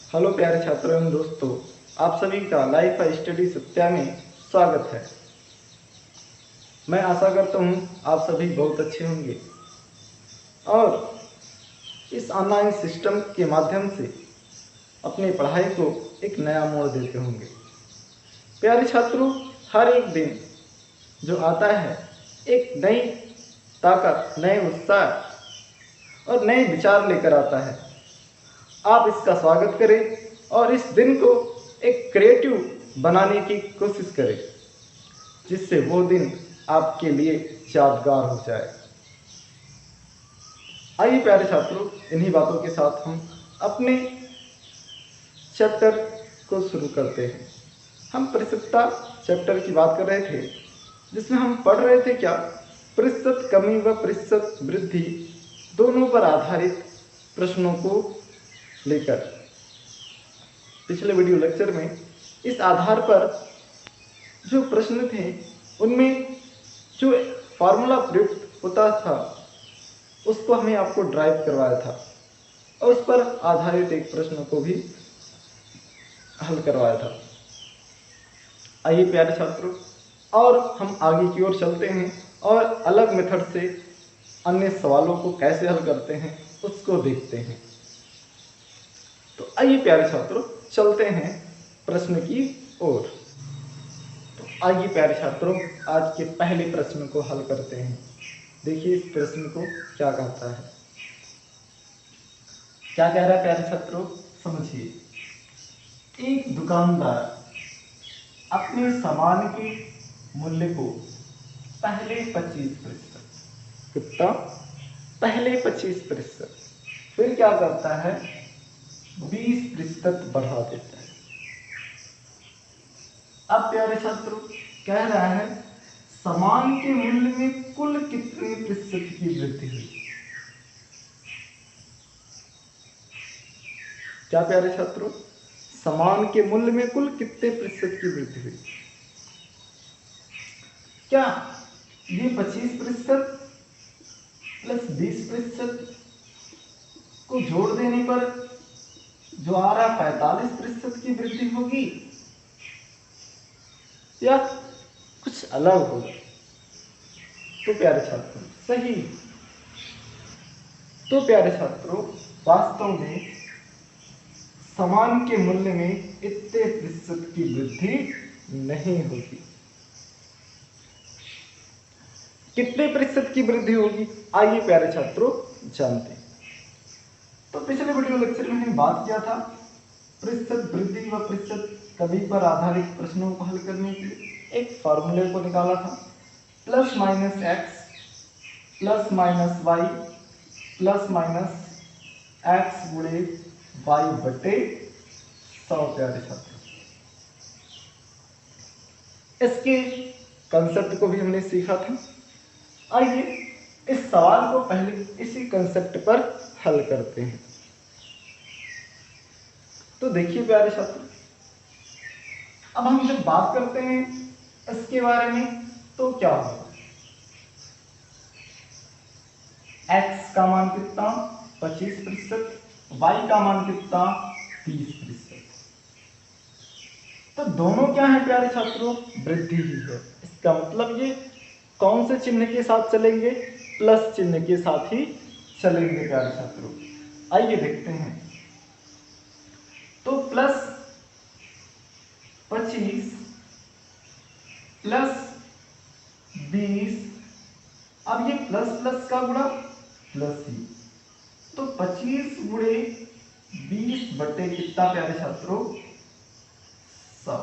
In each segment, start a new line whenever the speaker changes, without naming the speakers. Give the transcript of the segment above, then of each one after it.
Hello प्यारे छात्रों एवं दोस्तों, आप सभी का लाइफ स्टडी सत्या में स्वागत है। मैं आशा करता हूँ आप सभी बहुत अच्छे होंगे और इस ऑनलाइन सिस्टम के माध्यम से अपनी पढ़ाई को एक नया मोड़ देते होंगे। प्यारे छात्रों, हर एक दिन जो आता है एक नई ताकत, नए उत्साह और नए विचार लेकर आता है। आप इसका स्वागत करें और इस दिन को एक क्रिएटिव बनाने की कोशिश करें, जिससे वो दिन आपके लिए यादगार हो जाए। आइए प्यारे छात्रों, इन्हीं बातों के साथ हम अपने चैप्टर को शुरू करते हैं। हम प्रतिशतता चैप्टर की बात कर रहे थे, जिसमें हम पढ़ रहे थे क्या, प्रतिशत कमी व प्रतिशत वृद्धि दोनों पर आधारित प्रश्नों को लेकर। पिछले वीडियो लेक्चर में इस आधार पर जो प्रश्न थे उनमें जो फार्मूला प्रयुक्त होता था उसको हमें आपको ड्राइव करवाया था और उस पर आधारित एक प्रश्न को भी हल करवाया था। आइए प्यारे छात्रों, और हम आगे की ओर चलते हैं और अलग मेथड से अन्य सवालों को कैसे हल करते हैं उसको देखते हैं। तो आइए प्यारे छात्रों, चलते हैं प्रश्न की ओर। तो आइए प्यारे छात्रों, आज के पहले प्रश्न को हल करते हैं। देखिए इस प्रश्न को क्या कहता है, क्या कह रहा है प्यारे छात्रों, समझिए। एक दुकानदार अपने सामान के मूल्य को पहले 25%, कितना, पहले 25%, फिर क्या करता है, 20% बढ़ा देता है। अब प्यारे छात्रों कह रहा है सामान के मूल्य में कुल कितने प्रतिशत की वृद्धि हुई। क्या प्यारे छात्रों, सामान के मूल्य में कुल कितने प्रतिशत की वृद्धि हुई। क्या ये 25% प्लस 20% को जोड़ देने पर जो आ रहा 45% की वृद्धि होगी, या कुछ अलग होगा। तो प्यारे छात्रों सही, तो प्यारे छात्रों वास्तव में सामान के मूल्य में इतने प्रतिशत की वृद्धि नहीं होगी। कितने प्रतिशत की वृद्धि होगी, आइए प्यारे छात्रों जानते हैं। तो पिछले वीडियो लेक्चर में हमने बात किया था प्रतिशत वृद्धि व प्रतिशत कमी पर आधारित प्रश्नों को हल करने के लिए एक फॉर्मूले को निकाला था, plus minus x plus minus y plus minus x गुणे वाई बटे 100। प्यारे छात्र, इसके कंसेप्ट को भी हमने सीखा था। आइए इस सवाल को पहले इसी कंसेप्ट पर हल करते हैं। तो देखिए प्यारे छात्र, अब हम जब बात करते हैं इसके बारे में तो क्या होगा, x का मान कितना 25%, y का मान कितना 30%। तो दोनों क्या है प्यारे छात्रों, वृद्धि ही है। इसका मतलब ये कौन से चिन्ह के साथ चलेंगे, प्लस चिन्ह के साथ ही चलेंगे प्यारे छात्रों। आइए देखते हैं। तो प्लस 25 प्लस 20, अब ये प्लस प्लस का गुणा प्लस ही, तो 25 गुणे 20 बटे कितना प्यारे छात्रों 100।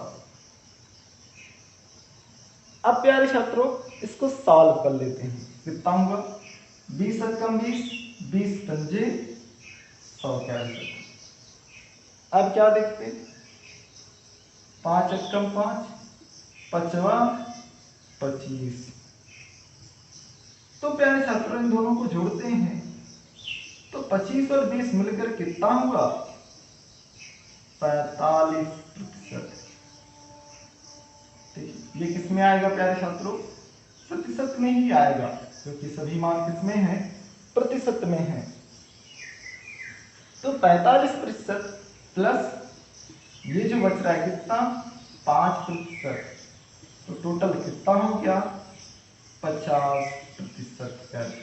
अब प्यारे छात्रों इसको सॉल्व कर लेते हैं, कितना होगा 20 कम 20, 20 पंजे 100 प्यारे छात्रों। अब क्या देखते हैं, 5 कम 5, 5 25। तो प्यारे छात्रों इन दोनों को जोड़ते हैं तो 25 और 20 मिलकर कितना होगा 45%। ये किस में आएगा प्यारे छात्रों, प्रतिशत में ही आएगा, क्योंकि सभी मान किस में है, प्रतिशत में है। तो 45% प्लस ये जो बच रहा है कितना 5%, तो टोटल कितना हो गया 50%।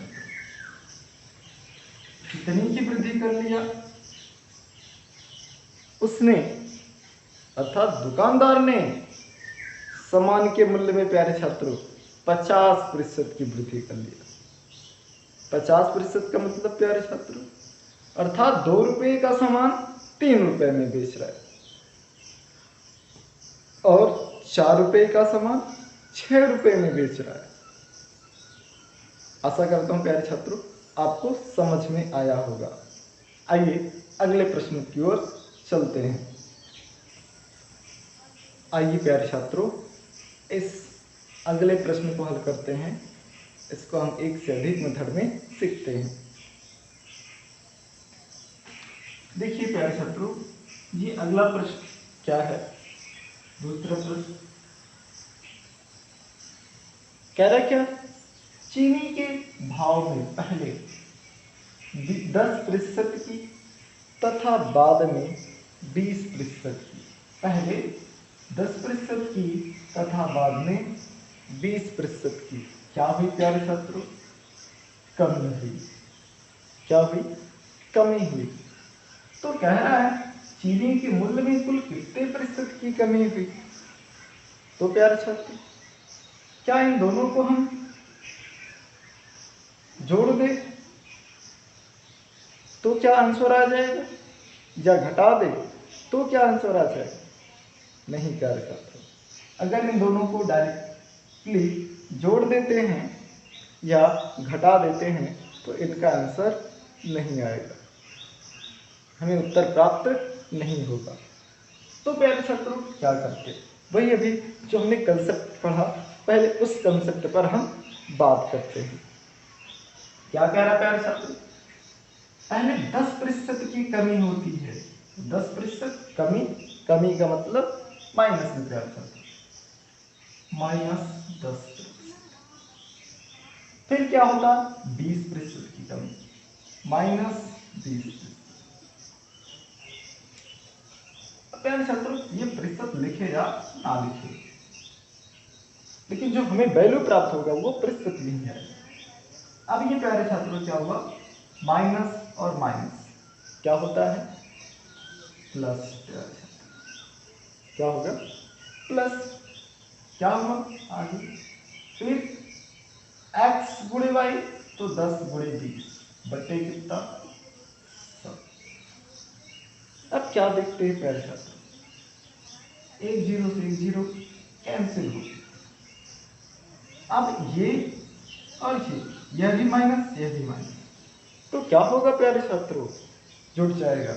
कितनी की वृद्धि कर लिया उसने, अर्थात दुकानदार ने सामान के मूल्य में प्यारे छात्रों 50% की वृद्धि कर लिया। 50% का मतलब प्यारे छात्रों अर्थात 2 रुपये का सामान 3 रुपये में बेच रहा है और 4 रुपये का सामान 6 रुपये में बेच रहा है। आशा करता हूं प्यारे छात्रों आपको समझ में आया होगा। आइए अगले प्रश्न की ओर चलते हैं। आइए प्यारे छात्रों इस अगले प्रश्न को हल करते हैं। इसको हम एक से अधिक मेथड में सीखते हैं। देखिए प्यारे छात्रों ये अगला प्रश्न क्या है, दूसरा प्रश्न कह रहा क्या, चीनी के भाव में पहले 10% की तथा बाद में 20% की, पहले 10% की तथा बाद में 20% की क्या हुई प्यारे छात्रों, कमी हुई। क्या हुई, कमी हुई। तो कह रहा है चीनी के मूल्य में कुल कितने प्रतिशत की कमी हुई। तो प्यारे छात्रों क्या इन दोनों को हम जोड़ दें तो क्या आंसर आ जाएगा, या घटा दे तो क्या आंसर आ जाएगा। नहीं प्यारे छात्रों, अगर इन दोनों को डायरेक्टली जोड़ देते हैं या घटा देते हैं तो इनका आंसर नहीं आएगा, हमें उत्तर प्राप्त नहीं होगा। तो प्यारे छात्रों क्या करते, वही अभी जो हमने कंसेप्ट पढ़ा पहले उस कंसेप्ट पर हम बात करते हैं। क्या कह रहा है प्यारे छात्रों, पहले 10% की कमी होती है। 10% कमी, कमी का मतलब माइनस में प्यारे छात्रों -10%। फिर क्या होता 20% की कमी, -20%। प्यारे छात्रों ये प्रतिशत लिखे या ना लिखे, लेकिन जो हमें वैल्यू प्राप्त होगा वो प्रतिशत नहीं है। अब ये प्यारे छात्रों क्या हुआ, माइनस और माइनस क्या होता है प्लस। प्यारे छात्रों क्या होगा प्लस, क्या हुआ आगे, फिर x गुणे वाई तो 10 गुणे 20 बटे कितना 100। अब क्या देखते हैं प्यारे छात्रों, एक जीरो से एक जीरो कैंसिल हो, अब ये और यह भी माइनस यह भी माइनस, तो क्या होगा प्यारे छात्रों, जुड़ जाएगा।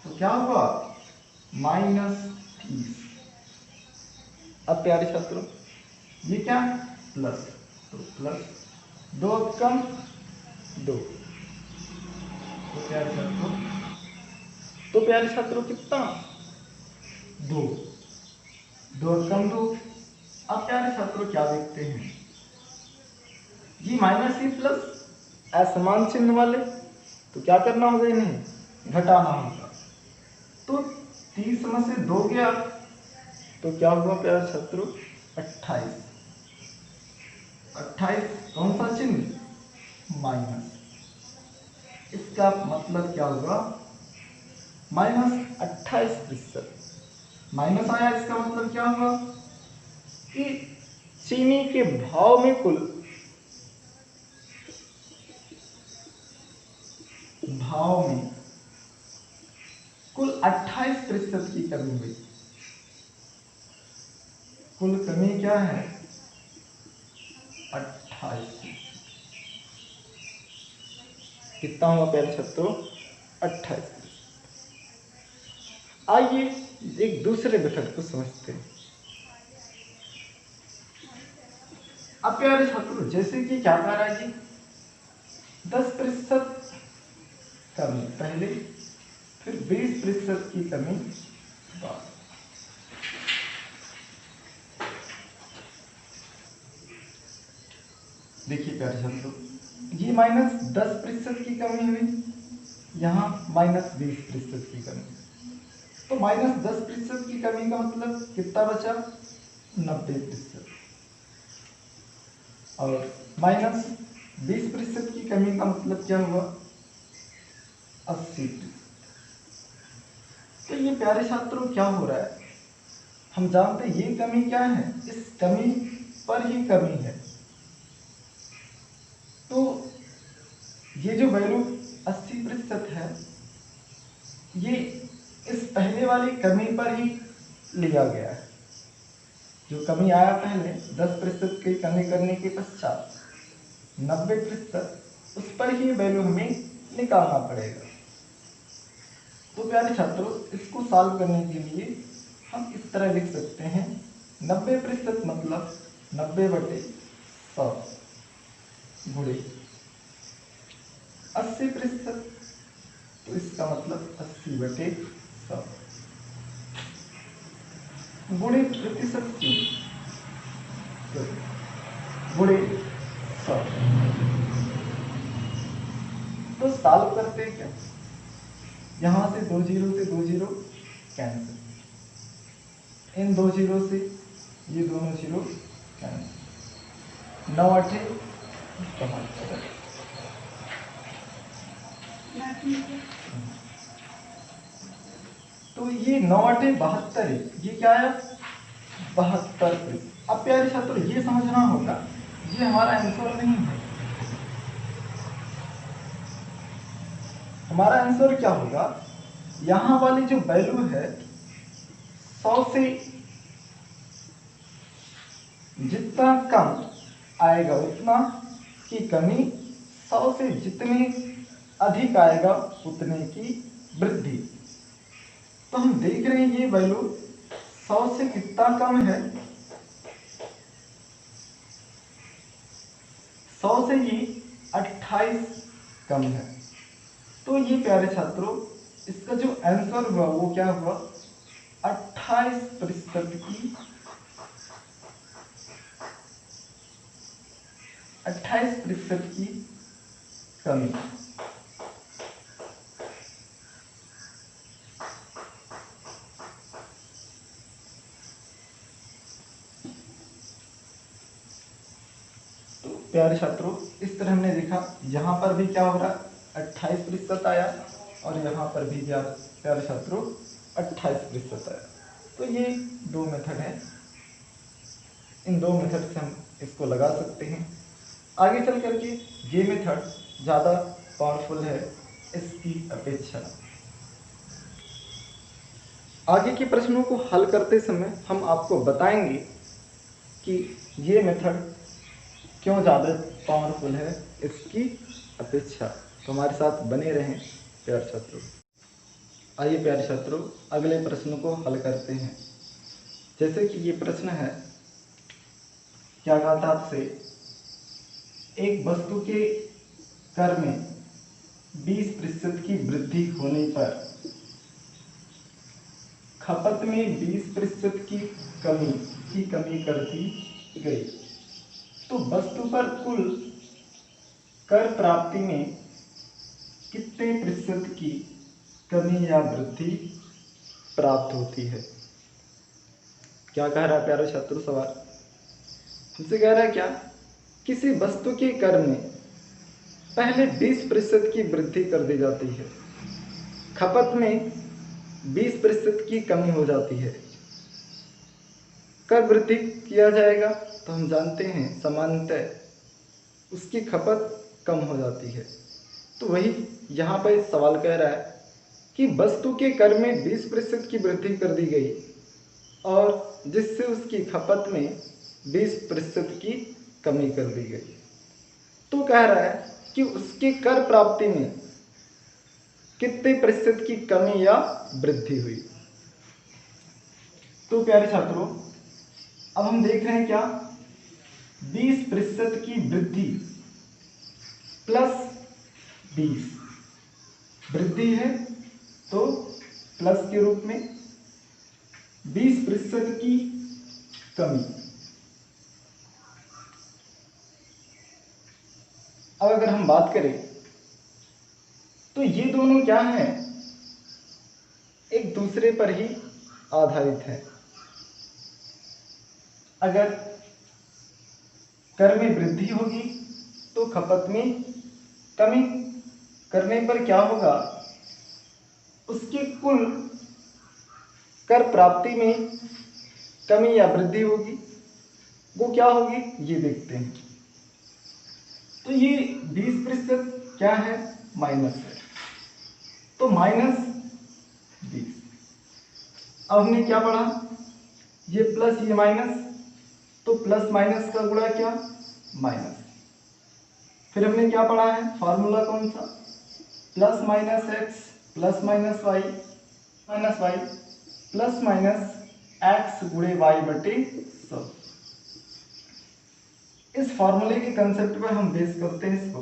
तो क्या हुआ -30। अब प्यारे छात्रों ये क्या प्लस, तो प्लस 2 कम 2, तो प्यारे छात्रों कितना 2, 2 कम 2। अब प्यारे छात्रों क्या देखते हैं, ये माइनस ही प्लस असमान चिन्ह वाले, तो क्या करना होगा इन्हें घटाना होगा। तो 30 में से 2 गया तो क्या हुआ प्यारे छात्रों 28। 28 कौन सा चिन्ह माइनस, इसका मतलब क्या होगा -28%। माइनस आया इसका मतलब क्या हुआ कि चीनी के भाव में कुल भाव में कुल 28% की कमी हुई। कुल कमी क्या है 28। कितना हुआ प्यारे छात्रों 28। आइए एक दूसरे मेथड को समझते हैं। अब प्यारे छात्रों जैसे कि क्या कह रहा है जी 10% कमी पहले फिर 20% की कमी बाद। देखिए प्यारे छात्रों ये -10% की कमी हुई, यहाँ -20% की कमी। तो -10% की कमी का मतलब कितना बचा? 90%। और -20% की कमी का मतलब क्या हुआ? 80%। तो ये प्यारे छात्रों क्या हो रहा है? हम जानते हैं ये कमी क्या है, इस कमी पर ही कमी है। तो ये जो वैल्यू 80% है, ये इस पहले वाली कमी पर ही लिया गया है। जो कमी आया पहले 10% की कमी करने के पश्चात 90%, उस पर ही वैल्यू हमें निकालना पड़ेगा। तो प्यारे छात्रों, इसको सॉल्व करने के लिए हम इस तरह लिख सकते हैं, 90% मतलब 90/100 गुणे 80%, तो इसका मतलब 80/100 गुणे प्रतिशत की गुणे 100। तो सॉल्व करते हैं क्या? यहां से 2 जीरो से 2 जीरो कैंसिल, इन 2 जीरो से ये दोनों जीरो कैंसिल, 9 8 72। तो ये 9 8 72 है, ये क्या है? 72। अब प्यारे छात्रों, ये समझना होगा, ये हमारा आंसर नहीं है। हमारा आंसर क्या होगा? यहां वाली जो वैल्यू है 100 से जितना कम आएगा उतना की कमी, 100 से जितने अधिक आएगा उतने की वृद्धि। तो हम देख रहे हैं ये वैल्यू 100 से कितना कम है? 100 से ये 28 कम है। तो ये प्यारे छात्रों, इसका जो आंसर हुआ वो क्या हुआ? 28% की 28% की कमी। तो प्यारे छात्रों, इस तरह हमने देखा, यहाँ पर भी क्या हो रहा है? 28% आया, और यहाँ पर भी प्यारे छात्रों 28% आया। तो ये दो मेथड है, इन दो मेथड से हम इसको लगा सकते हैं। आगे चल करके ये मेथड ज़्यादा पावरफुल है इसकी अपेक्षा। आगे के प्रश्नों को हल करते समय हम आपको बताएंगे कि ये मेथड क्यों ज़्यादा पावरफुल है इसकी अपेक्षा। तो हमारे साथ बने रहें प्यारे छात्रों। आइए प्यारे छात्रों, अगले प्रश्न को हल करते हैं। जैसे कि ये प्रश्न है, क्या कहा था आपसे? एक वस्तु के कर में 20% की वृद्धि होने पर खपत में 20% की कमी कर दी गई, तो वस्तु पर कुल कर प्राप्ति में कितने प्रतिशत की कमी या वृद्धि प्राप्त होती है? क्या कह रहा है प्यारे छात्रों सवाल? हमसे कह रहा है क्या? किसी वस्तु के कर में पहले 20% की वृद्धि कर दी जाती है, खपत में 20% की कमी हो जाती है, कर वृद्धि किया जाएगा तो हम जानते हैं सामान्यतः उसकी खपत कम हो जाती है। तो वही यहाँ पर सवाल कह रहा है कि वस्तु के कर में 20% की वृद्धि कर दी गई और जिससे उसकी खपत में 20% की कमी कर दी गई। तो कह रहा है कि उसके कर प्राप्ति में कितने प्रतिशत की कमी या वृद्धि हुई। तो प्यारे छात्रों, अब हम देख रहे हैं क्या? 20% की वृद्धि प्लस 20 वृद्धि है, तो प्लस के रूप में 20% की कमी। अब अगर हम बात करें तो ये दोनों क्या हैं? एक दूसरे पर ही आधारित है। अगर कर में वृद्धि होगी तो खपत में कमी करने पर क्या होगा, उसकी कुल कर प्राप्ति में कमी या वृद्धि होगी। वो क्या होगी ये देखते हैं। तो ये 20% क्या है, माइनस है, तो -20। अब हमने क्या पढ़ा, ये प्लस ये माइनस, तो प्लस माइनस का गुणा क्या, माइनस। फिर हमने क्या पढ़ा है, फॉर्मूला कौन सा, plus minus x plus minus y plus minus x गुणे वाई बटे 100। इस फॉर्मूले के कंसेप्ट पर हम बेस करते हैं इसको।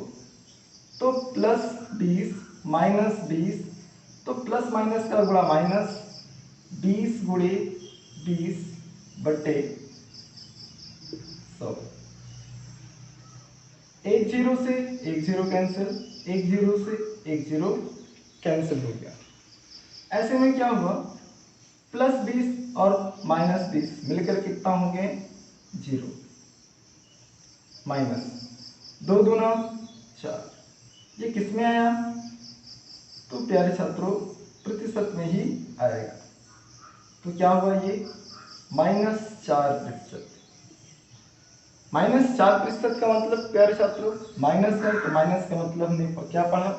तो +20 -20, तो प्लस माइनस का गुणा माइनस, 20 गुणे 20 बटे 100। एक जीरो से एक जीरो कैंसिल, एक जीरो से एक जीरो कैंसिल हो गया। ऐसे में क्या हुआ, +20 और -20 मिलकर कितना होंगे, 0, माइनस 2 दूना 4। ये किस में आया, तो प्यारे छात्रों प्रतिशत में ही आएगा। तो क्या हुआ ये, -4%। -4% का मतलब प्यारे छात्रों माइनस है, तो माइनस का मतलब हमने क्या पढ़ा,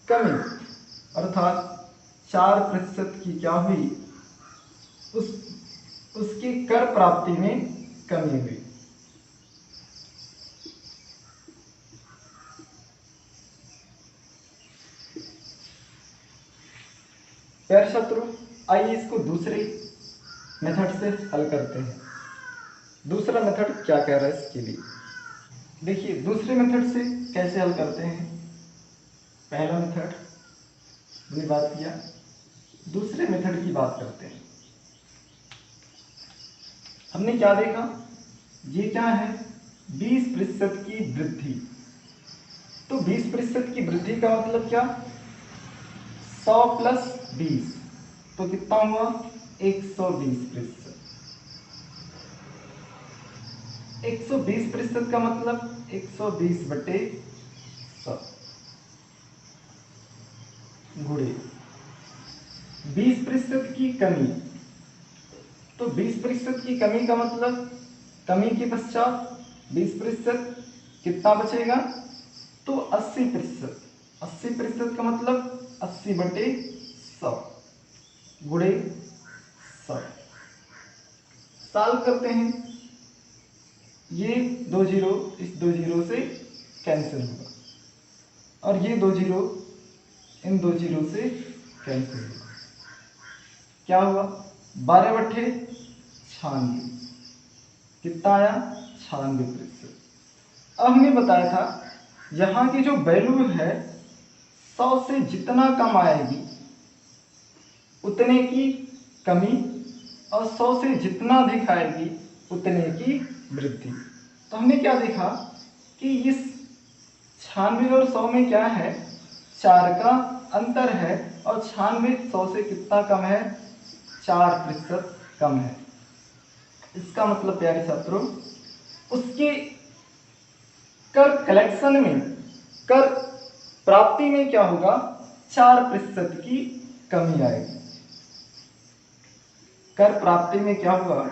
कमी, अर्थात 4% की क्या हुई, उसकी कर प्राप्ति में कमी हुई। प्यारे छात्रों आइए इसको दूसरे मेथड से हल करते हैं। दूसरा मेथड क्या कह रहा है इसके लिए, देखिए दूसरे मेथड से कैसे हल करते हैं। पहला मेथड हमने बात किया, दूसरे मेथड की बात करते हैं। हमने क्या देखा, ये क्या है, 20% की वृद्धि। तो 20% की वृद्धि का मतलब क्या, 100 + 20, तो कितना हुआ, 120%। 120% का मतलब 120 बटे 100 गुणे 20% की कमी। तो 20% की कमी का मतलब कमी के पश्चात 20% कितना बचेगा, तो 80%। 80% का मतलब 80 बटे 100 गुणे 100। सॉल्व करते हैं, ये 2 जीरो इस 2 जीरो से कैंसिल होगा और ये 2 जीरो इन 2 जीरो से कैंसिल होगा। क्या हुआ, 12 बट्ठे 96, कितना आया, 96%। अब हमने बताया था यहाँ की जो वैल्यू है 100 से जितना कम आएगी उतने की कमी, और 100 से जितना अधिक आएगी उतने की वृद्धि। तो हमने क्या देखा कि इस 96 और 100 में क्या है, 4 का अंतर है, और 96 100 से कितना कम है, 4% कम है। इसका मतलब प्यारे छात्रों उसके कर कलेक्शन में, कर प्राप्ति में क्या होगा, 4% की कमी आएगी। कर प्राप्ति में क्या हुआ,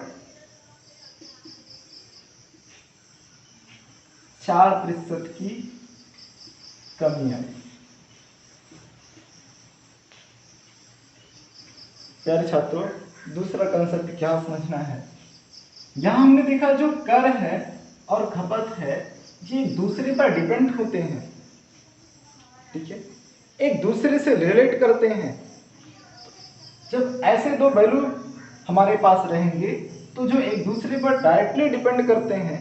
4% की कमी आई। प्यारे छात्रों दूसरा कंसेप्ट क्या समझना है, यहां हमने देखा जो कर है और खपत है ये दूसरे पर डिपेंड होते हैं, ठीक है, एक दूसरे से रिलेट करते हैं। जब ऐसे दो वैल्यू हमारे पास रहेंगे तो जो एक दूसरे पर डायरेक्टली डिपेंड करते हैं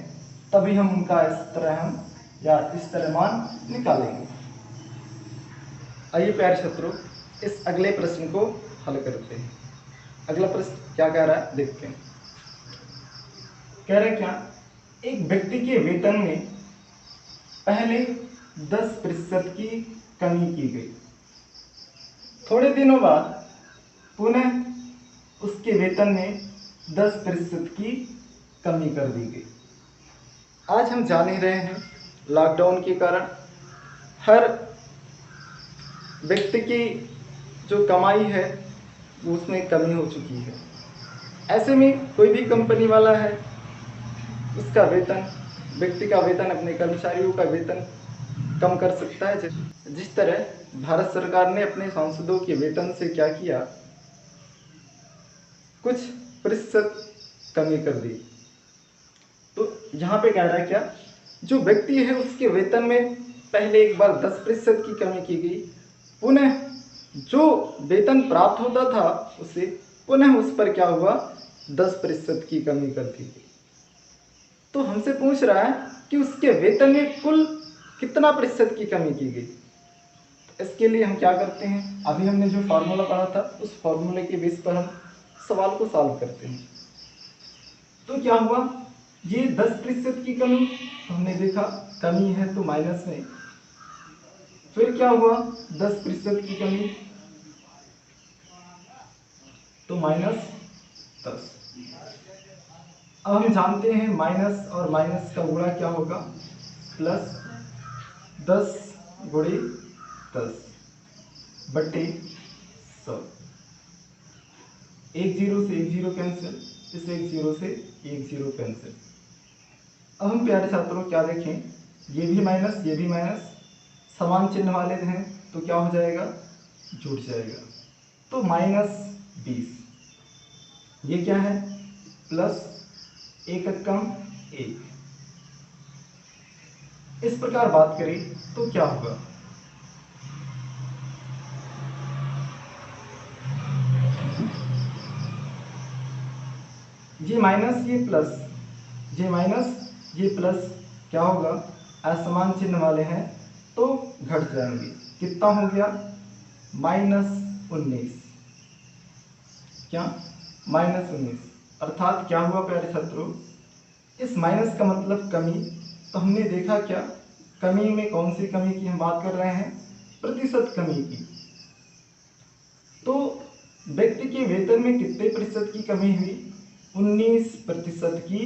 तभी हम उनका इस तरह मान निकालेंगे। आइए प्यारे छात्रों इस अगले प्रश्न को हल करते हैं। अगला प्रश्न क्या कह रहा है देखते हैं। कह रहे क्या, एक व्यक्ति के वेतन में पहले 10% की कमी की गई, थोड़े दिनों बाद पुनः उसके वेतन में 10% की कमी कर दी गई। आज हम जान ही रहे हैं, लॉकडाउन के कारण हर व्यक्ति की जो कमाई है उसमें कमी हो चुकी है। ऐसे में कोई भी कंपनी वाला है, उसका वेतन, व्यक्ति का वेतन, अपने कर्मचारियों का वेतन कम कर सकता है। जिस तरह भारत सरकार ने अपने सांसदों के वेतन से क्या किया, कुछ प्रतिशत कमी कर दी। तो यहाँ पे कह रहा है क्या, जो व्यक्ति है उसके वेतन में पहले एक बार 10% की कमी की गई, पुनः जो वेतन प्राप्त होता था उसे पुनः उस पर क्या हुआ, 10% की कमी कर दी गई। तो हमसे पूछ रहा है कि उसके वेतन में कुल कितना प्रतिशत की कमी की गई। इसके लिए हम क्या करते हैं, अभी हमने जो फार्मूला पढ़ा था उस फार्मूले के बेस पर हम सवाल को सॉल्व करते हैं। तो क्या हुआ, ये 10% की कमी, तो हमने देखा कमी है तो माइनस में, फिर क्या हुआ 10% की कमी तो -10। अब हम जानते हैं माइनस और माइनस का गुणा क्या होगा, +10 गुणे 10 बटे 100। एक जीरो से एक जीरो कैंसिल, इस एक जीरो से एक जीरो कैंसिल। अब हम प्यारे छात्रों क्या देखें, ये भी माइनस ये भी माइनस समान चिन्ह वाले हैं तो क्या हो जाएगा, जुड़ जाएगा। तो -20, ये क्या है, प्लस एक कम एक। इस प्रकार बात करें तो क्या होगा, ये माइनस ये प्लस, ये माइनस ये प्लस क्या होगा, असमान चिन्ह वाले हैं तो घट जाएंगे। कितना हो गया, -19। क्या, -19। अर्थात क्या हुआ प्यारे छात्रों, इस माइनस का मतलब कमी। तो हमने देखा क्या, कमी में कौन सी कमी की हम बात कर रहे हैं, प्रतिशत कमी की। तो व्यक्ति के वेतन में कितने प्रतिशत की कमी हुई, 19% की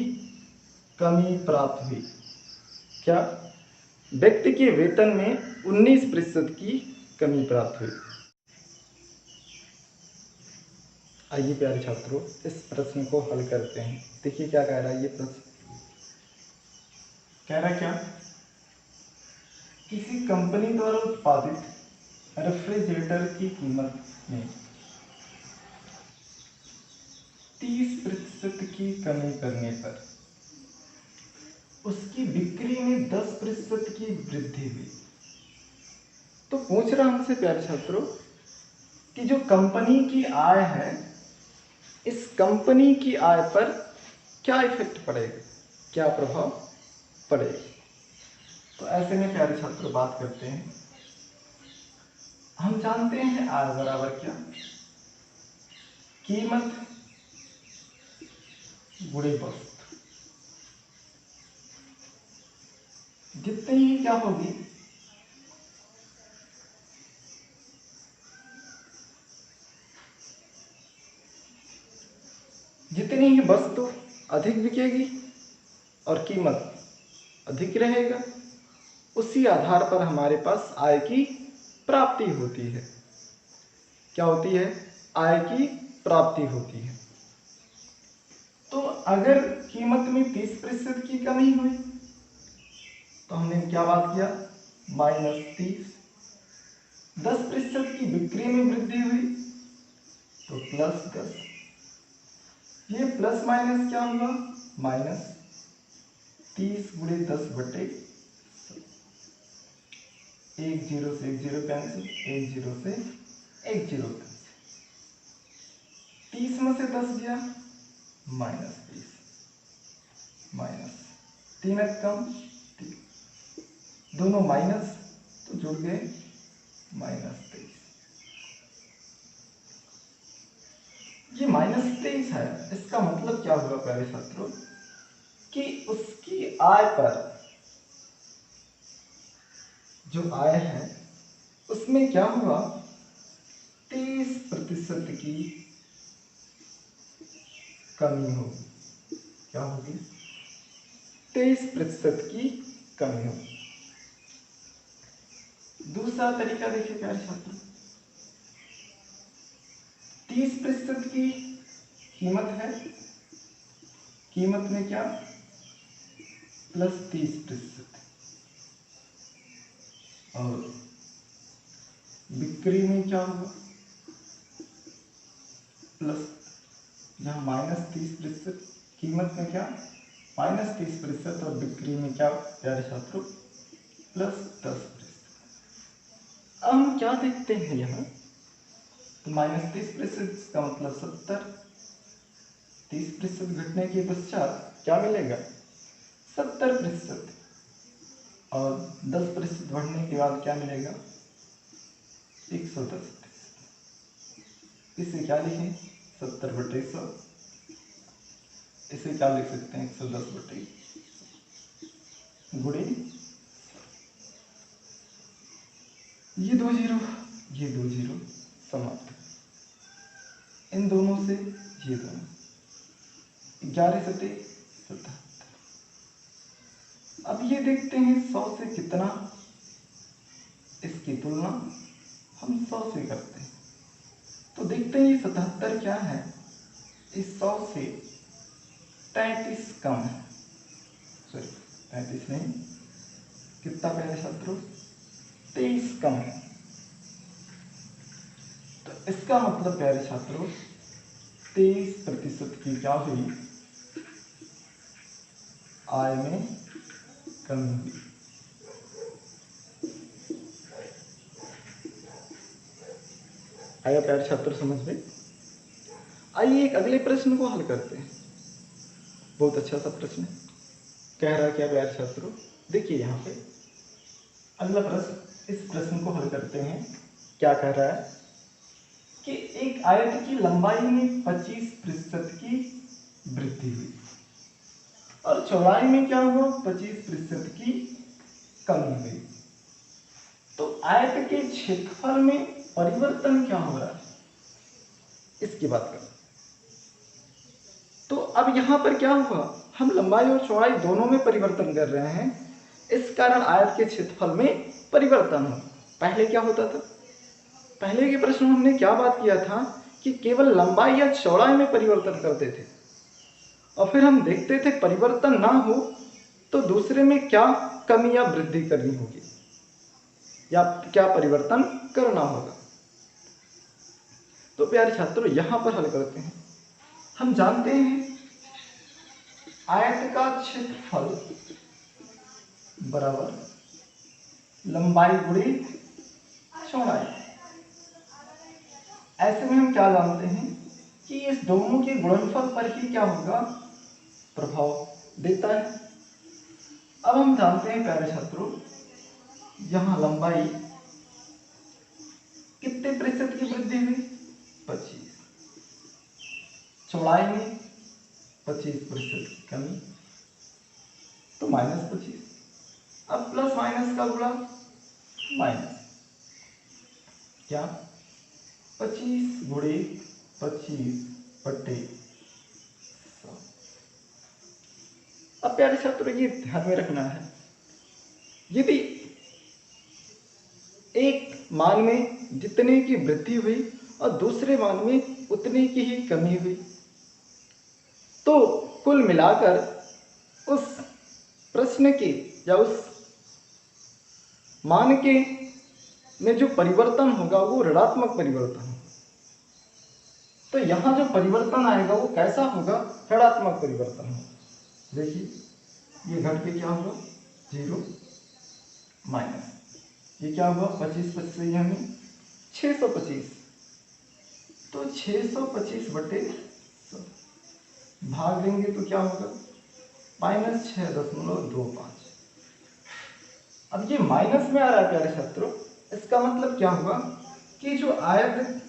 कमी प्राप्त हुई। क्या, व्यक्ति के वेतन में 19% की कमी प्राप्त हुई। आइए प्यारे छात्रों इस प्रश्न को हल करते हैं। देखिए क्या कह रहा है ये प्रश्न, कह रहा क्या, किसी कंपनी द्वारा उत्पादित रेफ्रिजरेटर की कीमत में 30% की कमी करने पर उसकी बिक्री में 10% की वृद्धि हुई। तो पूछ रहा हमसे प्यारे छात्रों कि जो कंपनी की आय है, इस कंपनी की आय पर क्या इफेक्ट पड़ेगा, क्या प्रभाव पड़ेगा। तो ऐसे में प्यारे छात्रों बात करते हैं, हम जानते हैं आय बराबर क्या, कीमत गुणे वस्तु। जितनी ही क्या होगी, जितनी ही वस्तु अधिक बिकेगी और कीमत अधिक रहेगा, उसी आधार पर हमारे पास आय की प्राप्ति होती है। क्या होती है, आय की प्राप्ति होती है। तो अगर कीमत में 30% की कमी हुई तो हमने क्या बात किया, -30। 10% की बिक्री में वृद्धि हुई तो +10। ये प्लस माइनस क्या हुआ, -30 गुणे 10 बटे 1 जीरो से 1 जीरो कैंसिल, 1 जीरो से 1 जीरो कैंसिल। 30 में से 10 गया, -20, माइनस 3 कम 3, दोनों माइनस तो जुड़ गए -23। ये -23 है, इसका मतलब क्या हुआ प्यारे छात्रों कि उसकी आय पर, जो आय है उसमें क्या हुआ, 30% की कमी होगी। क्या होगी? 23% की कमी होगी। दूसरा तरीका देखिए प्यारे छात्रों, 30% की कीमत है, कीमत में क्या प्लस 30%, और बिक्री में क्या होगा प्लस, जहाँ -30%, कीमत में क्या -30% और बिक्री में क्या प्यारे छात्रों +10%। अब हम क्या देखते हैं यहाँ, तो -30% का मतलब 70, 30% घटने के पश्चात क्या मिलेगा 70%, और 10% बढ़ने के बाद क्या मिलेगा 110%। इसे क्या लिखें 70/100, इसे क्या लिख सकते हैं 110/100 गुणे, ये 2 जीरो, ये 2 जीरो समाप्त, इन दोनों से ये दोनों, 11 सते 77। अब ये देखते हैं 100 से कितना, इसकी तुलना हम 100 से करते हैं, तो देखते हैं ये 77 क्या है, इस 100 से 33 कम है, सॉरी 33 नहीं, कितना प्यारे छात्रों 23 कम है। तो इसका मतलब प्यारे छात्रों 23% की क्या हुई आय में कमी हुई। आया प्यारे छात्र समझ में? आइए एक अगले प्रश्न को हल करते हैं। बहुत अच्छा सा प्रश्न है। कह रहा क्या प्यारे छात्रों, देखिए यहाँ पे अगला प्रश्न, इस प्रश्न को हल करते हैं। क्या कह रहा है कि एक आयत की लंबाई में 25% की वृद्धि हुई और चौड़ाई में क्या हुआ 25% की कमी हुई, तो आयत के क्षेत्रफल में परिवर्तन क्या हो रहा है, इसकी बात करें। तो अब यहां पर क्या हुआ, हम लंबाई और चौड़ाई दोनों में परिवर्तन कर रहे हैं, इस कारण आयत के क्षेत्रफल में परिवर्तन हो। पहले क्या होता था, पहले के प्रश्न में हमने क्या बात किया था कि केवल लंबाई या चौड़ाई में परिवर्तन करते थे, और फिर हम देखते थे परिवर्तन ना हो तो दूसरे में क्या कमी या वृद्धि करनी होगी या क्या परिवर्तन करना होगा। तो प्यारे छात्रों यहां पर हल करते हैं। हम जानते हैं आयत का क्षेत्रफल बराबर लंबाई गुणे चौड़ाई। ऐसे में हम क्या जानते हैं कि इस दोनों के गुणनफल पर ही क्या होगा प्रभाव देता है। अब हम जानते हैं प्यारे छात्रों, यहां लंबाई कितने प्रतिशत की वृद्धि हुई 25, चौड़ाई में 25% की कमी, तो -25। अब प्लस माइनस का गुणा माइनस, क्या 25 गुणे 25/100। अब प्यारे छात्रों ये ध्यान में रखना है, यदि एक मान में जितने की वृद्धि हुई और दूसरे मान में उतने की ही कमी हुई, तो कुल मिलाकर उस प्रश्न के या उस मान के में जो परिवर्तन होगा वो ऋणात्मक परिवर्तन होगा। तो यहां जो परिवर्तन आएगा वो कैसा होगा, ऋणात्मक परिवर्तन होगा। देखिए ये घट के क्या होगा 0 माइनस, ये क्या हुआ 25 से हमें 625, तो 625/100 भाग देंगे तो क्या होगा -6.25। अब ये माइनस में आ रहा है प्यारे छात्रों, इसका मतलब क्या हुआ कि जो आयत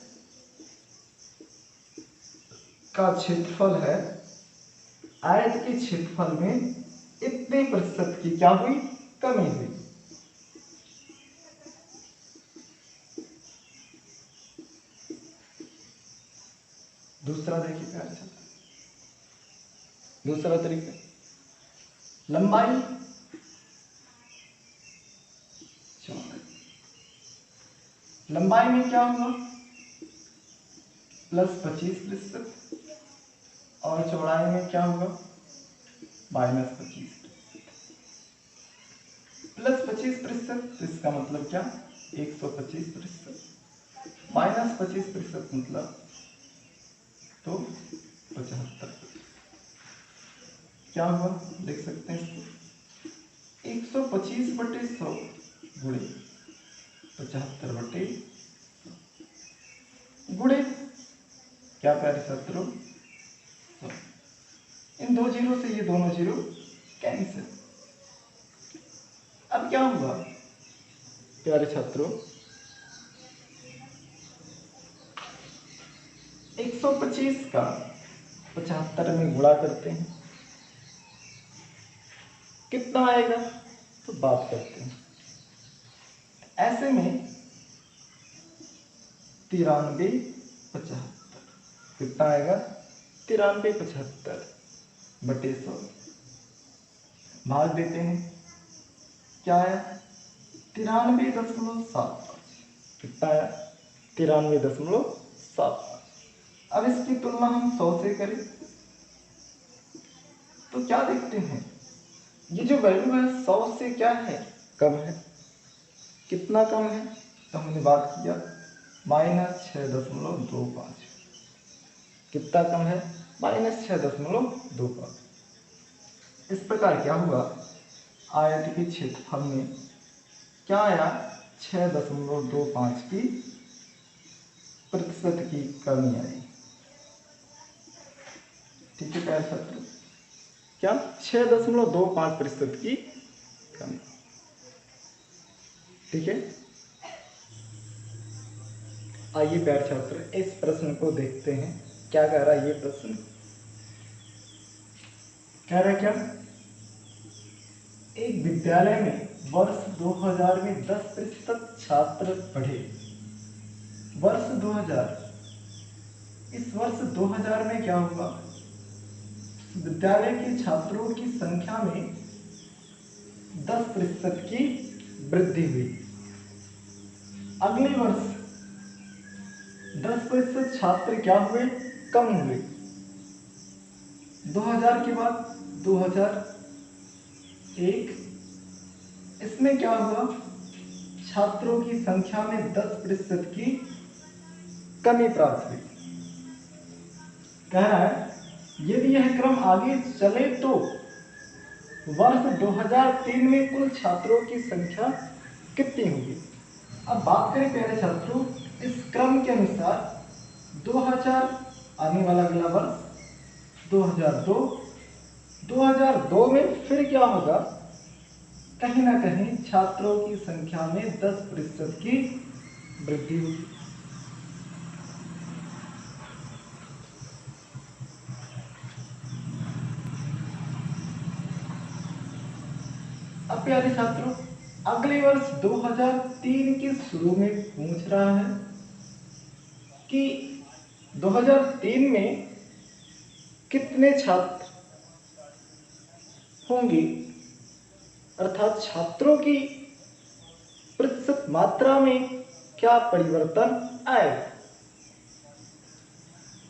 का क्षेत्रफल है, आयत के क्षेत्रफल में इतने प्रतिशत की क्या हुई कमी हुई। दूसरा देखिए प्यारे छात्र, दूसरा तरीका, लंबाई चौड़ाई, लंबाई में क्या होगा +25% और चौड़ाई में क्या होगा -25%। +25% तो इसका मतलब क्या 125%, -25% मतलब तो 75%। क्या हुआ देख सकते हैं इसको, 125/100 गुणे 75/100 गुणे क्या प्यारे छात्रों 100। इन दो जीरो से ये दोनों जीरो कैंसिल। अब क्या हुआ प्यारे छात्रों, 125 का 75 में गुणा करते हैं, कितना आएगा तो बात करते हैं। ऐसे में 93/75 कितना आएगा 93/75/100 भाग देते हैं, क्या आया 93.75, कितना आया 93.75। अब इसकी तुलना हम 100 से करें तो क्या देखते हैं, ये जो वैल्यू है 100 से क्या है कम है, कितना कम है तो हमने बात किया -6.25, कितना कम है -6.25। इस प्रकार क्या हुआ आयत के क्षेत्रफल में क्या आया 6.25 की प्रतिशत की कमी आई। ठीक है प्यारे छात्रों, क्या 6.25% की कमी। ठीक है, आइए प्यारे छात्र इस प्रश्न को देखते हैं, क्या कह रहा है ये प्रश्न, कह रहा है क्या, एक विद्यालय में वर्ष 2000 में 10% छात्र पढ़े, वर्ष 2000, इस वर्ष 2000 में क्या होगा विद्यालय के छात्रों की संख्या में 10% की वृद्धि हुई। अगले वर्ष 10% छात्र क्या हुए कम हुए, 2000 के बाद 2001, इसमें क्या हुआ छात्रों की संख्या में 10% की कमी प्राप्त हुई। कह रहा है यदि यह क्रम आगे चले तो वर्ष 2003 में कुल छात्रों की संख्या कितनी होगी। अब बात करें प्यारे छात्रों इस क्रम के अनुसार 2000 आने वाला अगला वर्ष 2002, 2002 में फिर क्या होगा कहीं ना कहीं छात्रों की संख्या में 10% की वृद्धि होगी। अब प्यारे छात्रों अगले वर्ष 2003 के शुरू में पूछ रहा है कि 2003 में कितने छात्र होंगे, अर्थात छात्रों की प्रतिशत मात्रा में क्या परिवर्तन आएगा।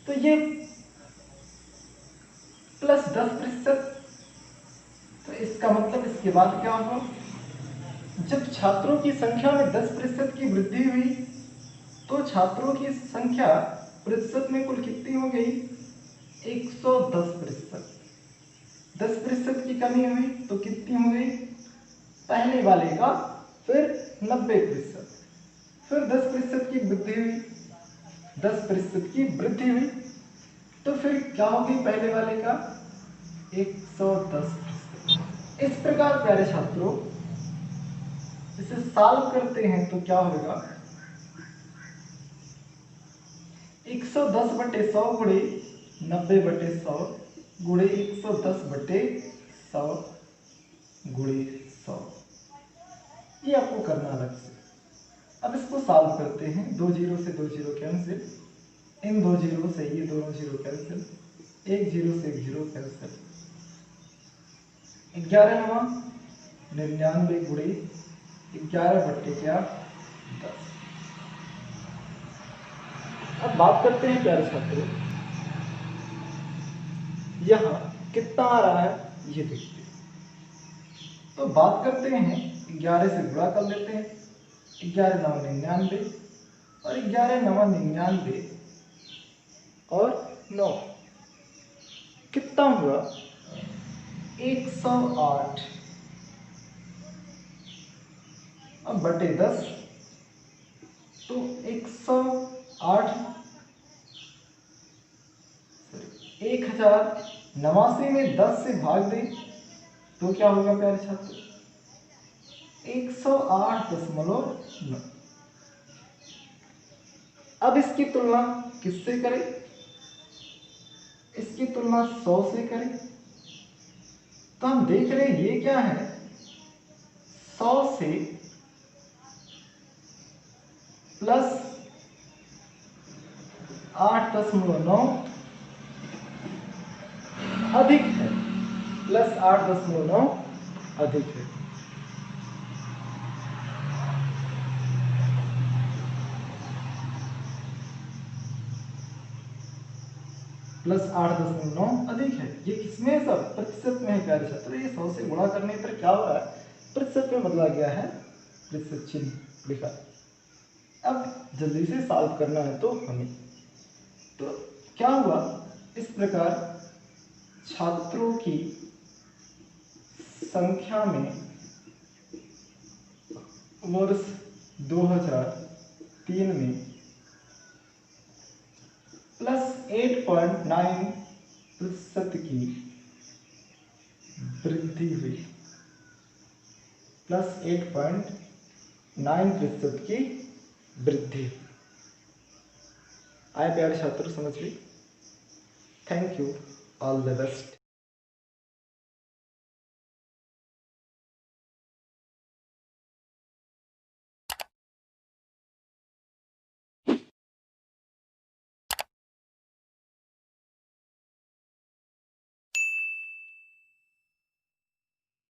तो ये +10%, तो इसका मतलब इसके बाद क्या होगा, जब छात्रों की संख्या में 10% की वृद्धि हुई तो छात्रों की संख्या प्रतिशत में कुल कितनी हो गई 110%। 10% की कमी हुई तो कितनी हो गई पहले वाले का फिर 90%, फिर 10% की वृद्धि हुई, 10% की वृद्धि हुई तो फिर क्या होगी पहले वाले का 110%। इस प्रकार प्यारे छात्रों इसे सॉल्व करते हैं तो क्या होगा 110/100 गुणे 90/100 गुणे 110/100 गुणे 100, ये आपको करना अलग से। अब इसको सॉल्व करते हैं, 2 जीरो से 2 जीरो कैंसिल, इन 2 जीरो से ये दोनों जीरो कैंसिल, 1 जीरो से 1 जीरो कैंसिल, 11 99 गुणे 11 बट्टे क्या 10। अब बात करते हैं प्यारे छात्रों, यहाँ कितना आ रहा है ये देखते हैं। तो बात करते हैं 11 से गुणा कर लेते हैं, 11 9 99 और 11 9 99 और 9 कितना हुआ 108। अब बटे 10, तो 108 1089 में 10 से भाग दें तो क्या होगा प्यारे छात्र 108.9। अब इसकी तुलना किससे करें, इसकी तुलना 100 से करें। तो हम देख रहे हैं ये क्या है 100 से प्लस 8.9 अधिक है, प्लस 8.9 अधिक है। प्लस 8.9 अधिक है। ये किसमें है सब प्रतिशत में है प्यारे छात्र। ये 100 से गुणा करने पर क्या हो रहा है प्रतिशत में बदला गया है, प्रतिशत चिन्ह लिखा। अब जल्दी से सॉल्व करना है तो हमें, तो क्या हुआ इस प्रकार छात्रों की संख्या में वर्ष 2003 में प्लस 8.9% की वृद्धि हुई, प्लस 8.9% की वृद्धि। आए प्यारे छात्र समझ ली। Thank you, all the best.